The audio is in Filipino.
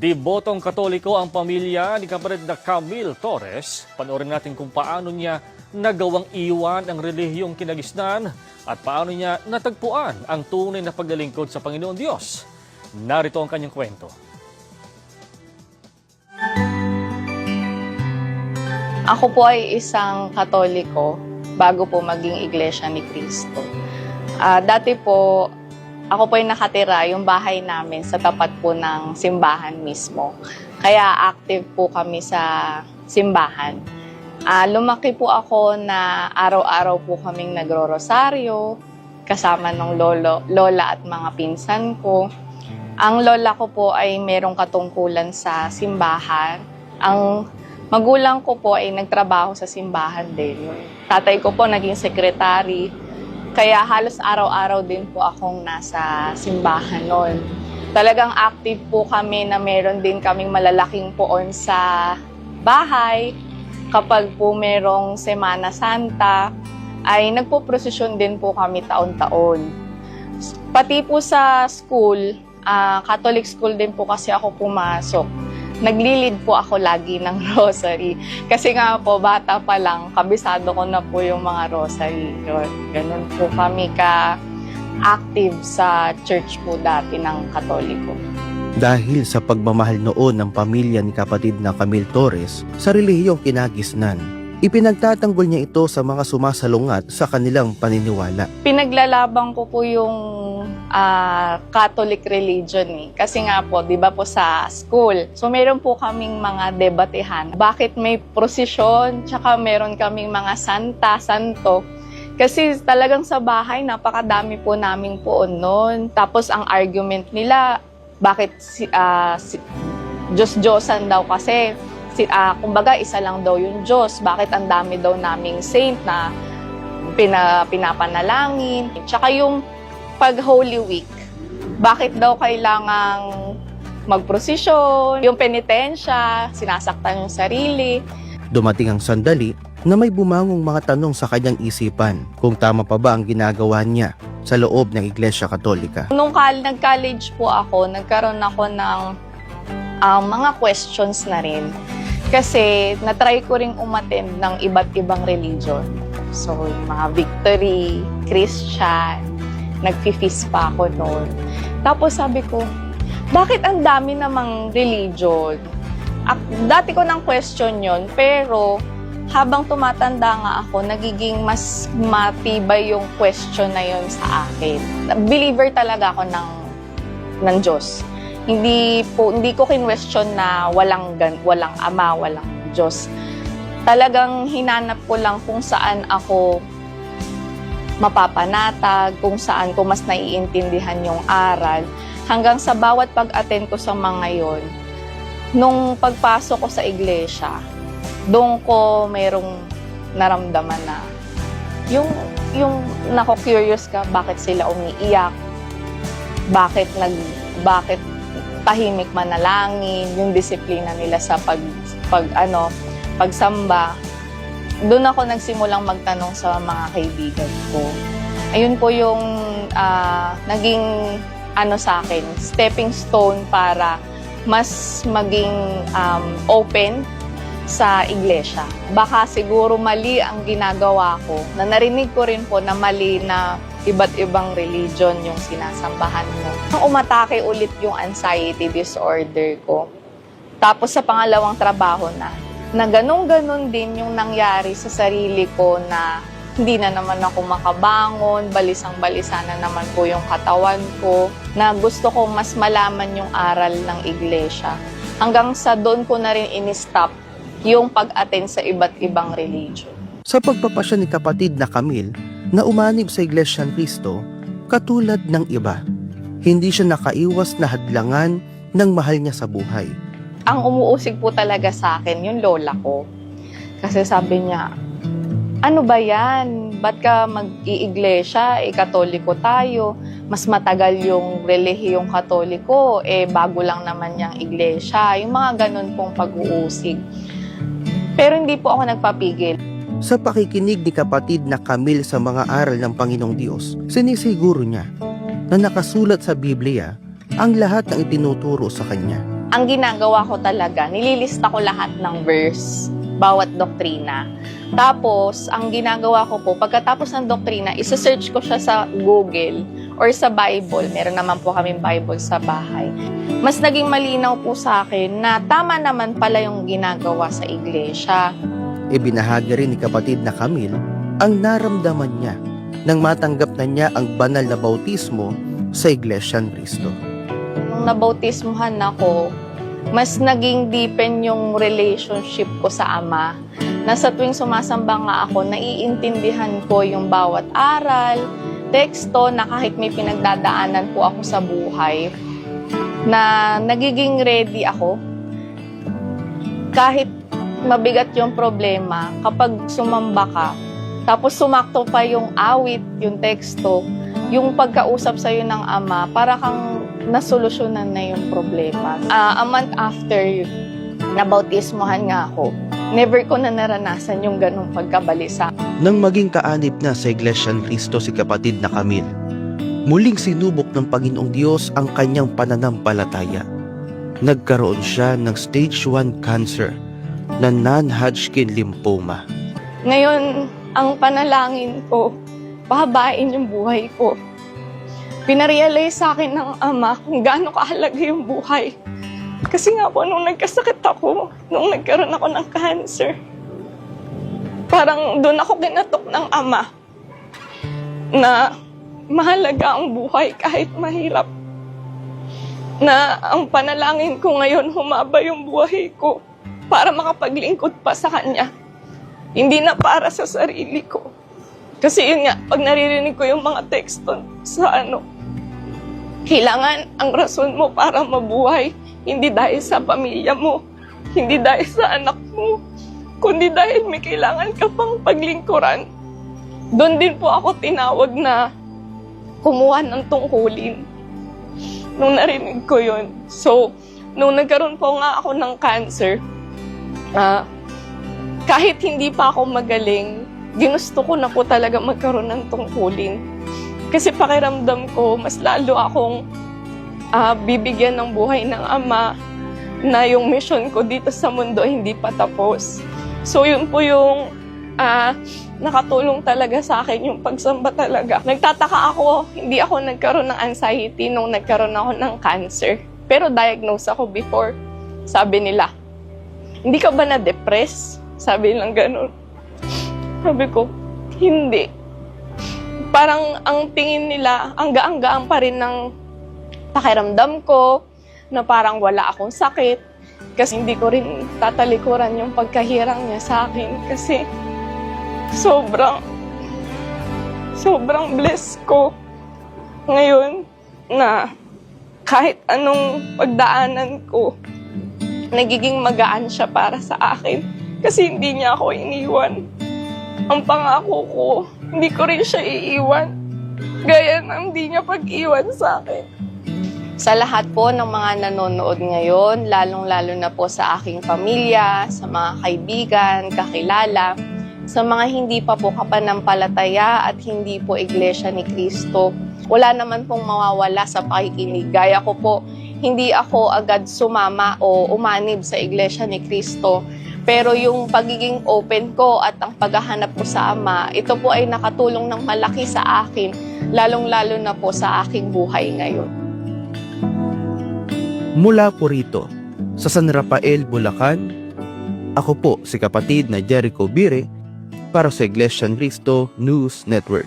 Debotong Katoliko ang pamilya ni kapatid na Camille Torres. Panoorin natin kung paano niya nagawang iwan ang relihiyong kinagisnan at paano niya natagpuan ang tunay na paglilingkod sa Panginoon Diyos. Narito ang kanyang kwento. Ako po ay isang Katoliko bago po maging Iglesia ni Cristo. Dati po, ako po ay nakatira yung bahay namin sa tapat po ng simbahan mismo. Kaya active po kami sa simbahan. Lumaki po ako na araw-araw po kaming nagro-rosaryo kasama ng lola at mga pinsan ko. Ang lola ko po ay merong katungkulan sa simbahan. Ang magulang ko po ay nagtrabaho sa simbahan din. Tatay ko po naging sekretary. Kaya halos araw-araw din po akong nasa simbahan noon. Talagang active po kami na meron din kaming malalaking poon sa bahay. Kapag po merong Semana Santa, ay nagpo-prosesyon din po kami taon-taon. Pati po sa school, Catholic school din po kasi ako pumasok. Naglilid po ako lagi ng rosary. Kasi nga po, bata pa lang, kabisado ko na po yung mga rosary. Ganun po kami ka-active sa church po dati ng Katoliko. Dahil sa pagmamahal noon ng pamilya ni kapatid na Camille Torres sa relihiyong kinagisnan, ipinagtatanggol niya ito sa mga sumasalungat sa kanilang paniniwala. Pinaglalaban ko po yung Catholic religion eh. Kasi nga po, di ba po sa school, so meron po kaming mga debatehan. Bakit may prosesyon, tsaka meron kaming mga santo. Kasi talagang sa bahay, napakadami po naming poon noon. Tapos ang argument nila, bakit Diyos-Diyosan daw kasi. Kumbaga, isa lang daw yung Diyos. Bakit ang dami daw naming saint na pinapanalangin. Tsaka yung pag Holy Week, bakit daw kailangang magprosesyon, yung penitensya, sinasaktan yung sarili. Dumating ang sandali na may bumangong mga tanong sa kanyang isipan kung tama pa ba ang ginagawa niya sa loob ng Iglesia Katolika. Nung nag-college po ako, nagkaroon ako ng mga questions na rin. Kasi natry ko ring umattend ng iba't ibang religion. So, yung mga Victory, Christian, nag-feast pa ako noon. Tapos sabi ko, bakit ang dami namang religion? Dati ko nang question yon, pero habang tumatanda nga ako, nagiging mas matibay yung question na yon sa akin. Believer talaga ako ng Diyos. Hindi ko kinwestiyon na walang ama, walang Diyos. Talagang hinanap ko lang kung saan ako mapapanatag, kung saan ko mas naiintindihan yung aral. Hanggang sa bawat pag-attend ko sa mga yon, nung pagpasok ko sa iglesia, doon ko mayroong naramdaman na yung nako-curious ka, bakit sila umiiyak, bakit tahimik manalangin, yung disiplina nila sa pagsamba. Doon ako nagsimulang magtanong sa mga kaibigan ko. Ayun po yung naging sa akin, stepping stone para mas maging open sa iglesia. Baka siguro mali ang ginagawa ko, na narinig ko rin po na mali na iba't ibang religion yung sinasambahan mo. Umatake ulit yung anxiety disorder ko. Tapos sa pangalawang trabaho na ganun-ganun din yung nangyari sa sarili ko na hindi na naman ako makabangon, balisang-balisa na naman po yung katawan ko, na gusto ko mas malaman yung aral ng iglesia. Hanggang sa doon ko na rin in-stop yung pag-attend sa iba't ibang religion. Sa pagpapasya ni kapatid na Camille na umanib sa Iglesia ni Cristo, katulad ng iba, hindi siya nakaiwas na hadlangan ng mahal niya sa buhay. Ang umuusig po talaga sa akin, yung lola ko. Kasi sabi niya, ano ba yan? Ba't ka mag-iiglesia? Katoliko tayo. Mas matagal yung relihiyong Katoliko. Bago lang naman yung iglesia. Yung mga ganun pong pag-uusig. Pero hindi po ako nagpapigil. Sa pakikinig ni kapatid na Camille sa mga aral ng Panginoong Diyos, sinisiguro niya na nakasulat sa Biblia ang lahat ng itinuturo sa kanya. ang ginagawa ko talaga, nililista ko lahat ng verse, bawat doktrina. Tapos, ang ginagawa ko po, pagkatapos ng doktrina, isa-search ko siya sa Google or sa Bible. Meron naman po kaming Bible sa bahay. Mas naging malinaw po sa akin na tama naman pala yung ginagawa sa iglesia. Ibinahagi rin ni kapatid na Camille ang naramdaman niya nang matanggap na niya ang banal na bautismo sa Iglesia ni Cristo. Nung nabautismuhan ako, mas naging deepen yung relationship ko sa Ama. Na sa tuwing sumasamba nga ako, naiintindihan ko yung bawat aral, teksto, na kahit may pinagdadaanan po ako sa buhay, na nagiging ready ako. Kahit mabigat yung problema, kapag sumamba ka, tapos sumakto pa yung awit, yung teksto, yung pagkausap sa'yo ng Ama, para kang nasolusyonan na yung problema. A month after nabautismohan nga ako, never ko na naranasan yung ganong pagkabalisa. Nang maging kaanib na sa Iglesia ni Cristo si kapatid na Camille, muling sinubok ng Panginoong Diyos ang kanyang pananampalataya. Nagkaroon siya ng stage 1 cancer na non-Hodgkin lymphoma. Ngayon, ang panalangin ko, pahabain yung buhay ko. Pinarealize sa akin ng Ama kung gaano kahalaga yung buhay. Kasi nga po, nung nagkasakit ako, nung nagkaroon ako ng cancer, parang doon ako kinatok ng Ama na mahalaga ang buhay kahit mahirap. Na ang panalangin ko ngayon, humaba yung buhay ko para makapaglingkod pa sa Kanya. Hindi na para sa sarili ko. Kasi yun nga, pag naririnig ko yung mga teksto sa kailangan ang rason mo para mabuhay, hindi dahil sa pamilya mo, hindi dahil sa anak mo, kundi dahil may kailangan ka pang paglingkuran. Doon din po ako tinawag na kumuha ng tungkulin. Nung narinig ko yun. So, nung nagkaroon po nga ako ng cancer, kahit hindi pa ako magaling, ginusto ko na po talaga magkaroon ng tungkulin. Kasi pakiramdam ko, mas lalo akong bibigyan ng buhay ng Ama na yung mission ko dito sa mundo hindi pa tapos. So yun po yung nakatulong talaga sa akin, yung pagsamba talaga. Nagtataka ako, hindi ako nagkaroon ng anxiety nung nagkaroon ako ng cancer. Pero diagnose ako before. Sabi nila, hindi ka ba na-depress? Sabi lang ganun. Sabi ko, hindi. Parang ang tingin nila, ang gaang-gaang pa rin ng pakiramdam ko, na parang wala akong sakit. Kasi hindi ko rin tatalikuran yung pagkahirang niya sa akin. Kasi sobrang blessed ko ngayon na kahit anong pagdaanan ko, nagiging magaan siya para sa akin. Kasi hindi niya ako iniwan. Ang pangako ko, hindi ko rin siya iiwan. Gaya ng hindi niya pag-iwan sa akin. Sa lahat po ng mga nanonood ngayon, lalong-lalo na po sa aking pamilya, sa mga kaibigan, kakilala, sa mga hindi pa po kapanampalataya at hindi po Iglesia ni Cristo, wala naman pong mawawala sa pakikinig. Gaya ko po, hindi ako agad sumama o umanib sa Iglesia ni Cristo. Pero yung pagiging open ko at ang paghahanap ko sa Ama, ito po ay nakatulong ng malaki sa akin, lalong-lalo na po sa aking buhay ngayon. Mula po rito, sa San Rafael, Bulacan, ako po si kapatid na Jericho Bire para sa Iglesia ni Cristo News Network.